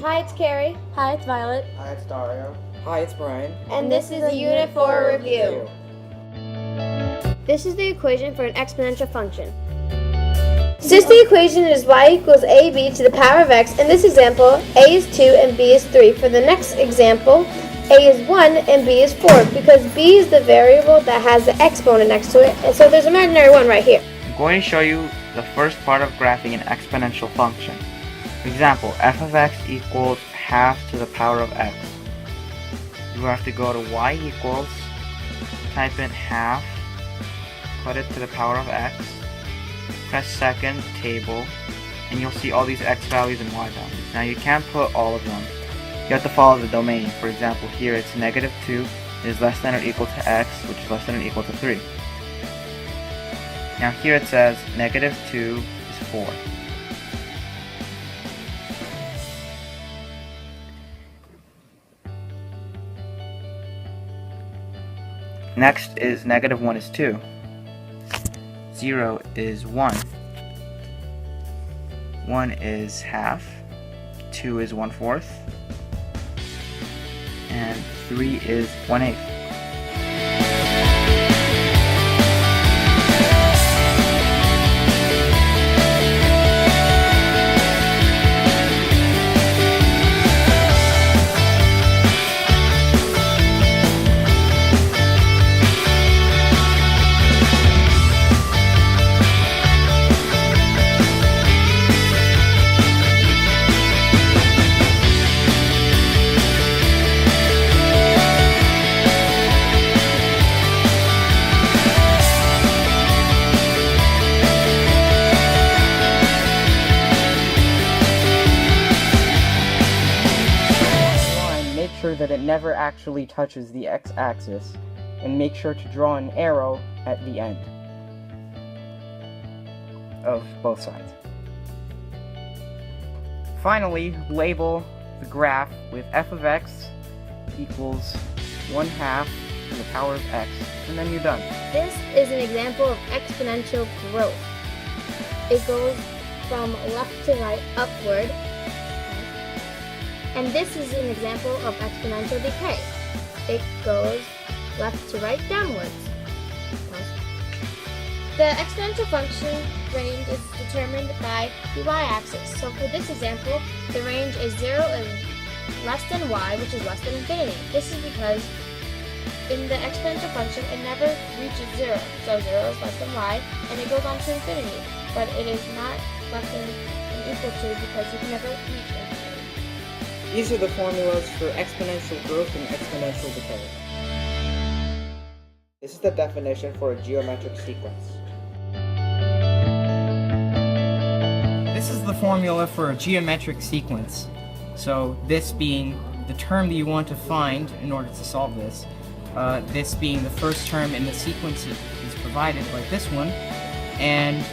Hi, it's Carrie. Hi, it's Violet. Hi, it's Dario. Hi, it's Bryan. And this is Unit 4 Review. This is the equation for an exponential function. Since the equation is y equals ab to the power of x, in this example, a is 2 and b is 3. For the next example, a is 1 and b is 4, because b is the variable that has the exponent next to it, and so there's an imaginary 1 right here. I'm going to show you the first part of graphing an exponential function. For example, f of x equals half to the power of x. You have to go to y equals, type in half, put it to the power of x, press second table, and you'll see all these x values and y values. Now you can't put all of them. You have to follow the domain. For example, here it's -2 is less than or equal to x, which is less than or equal to 3. Now here it says -2 is 4. Next is -1 is 2. 0 is 1. 1 is half. 2 is 1/4. And 3 is 1/8. Make sure that it never actually touches the x-axis, and make sure to draw an arrow at the end of both sides. Finally, label the graph with f of x equals 1/2 to the power of x, and then you're done. This is an example of exponential growth. It goes from left to right upward. And this is an example of exponential decay. It goes left to right downwards. The exponential function range is determined by the y-axis. So for this example, the range is 0 and less than y, which is less than infinity. This is because in the exponential function, it never reaches 0. So 0 is less than y, and it goes on to infinity. But it is not less than and equal to, because you can never reach infinity. These are the formulas for exponential growth and exponential decay. This is the definition for a geometric sequence. This is the formula for a geometric sequence. So this being the term that you want to find in order to solve this. This being the first term in the sequence is provided by this one, and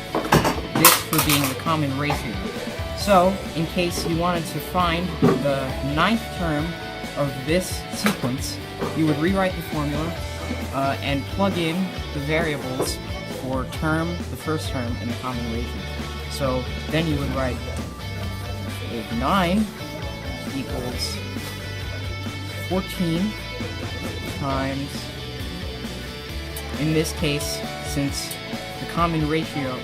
this for being the common ratio. So, in case you wanted to find the 9th term of this sequence, you would rewrite the formula and plug in the variables for the first term, and the common ratio. So then you would write 9 equals 14 times, in this case, since the common ratio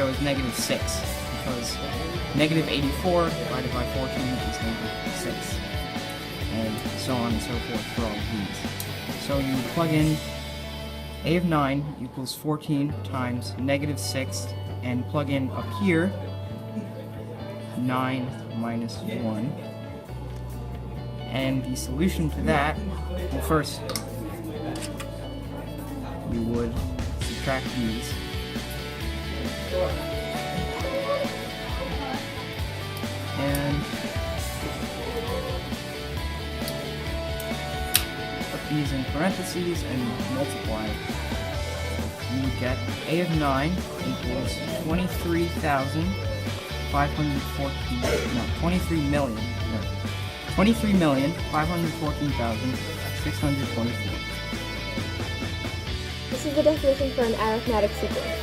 is -6, because -84 divided by 14 is -6, and so on and so forth for all of these. So you would plug in a of 9 equals 14 times -6, and plug in up here 9 minus 1, and the solution to that, well, first you would subtract these. And put these in parentheses and multiply. You would get a of 9 equals 23,514,624. This is the definition for an arithmetic sequence.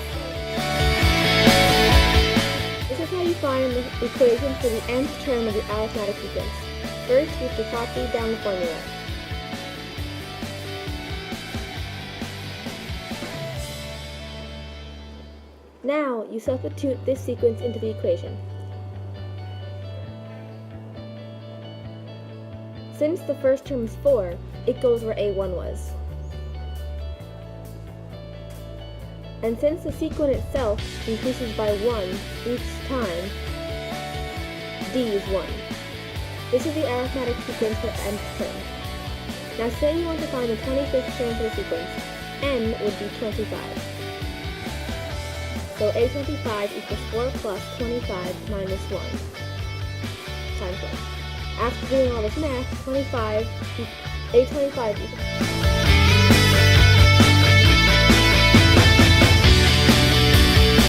This is is how you find the equation for the nth term of the arithmetic sequence. First, you have to copy down the formula. Now, you substitute this sequence into the equation. Since the first term is 4, it goes where A1 was. And since the sequence itself increases by 1 each time, D is 1. This is the arithmetic sequence for nth term. Now say you want to find the 25th term for the sequence, n would be 25. So A25 equals 4 plus 25 minus 1 times 1. After doing all this math, A25 equals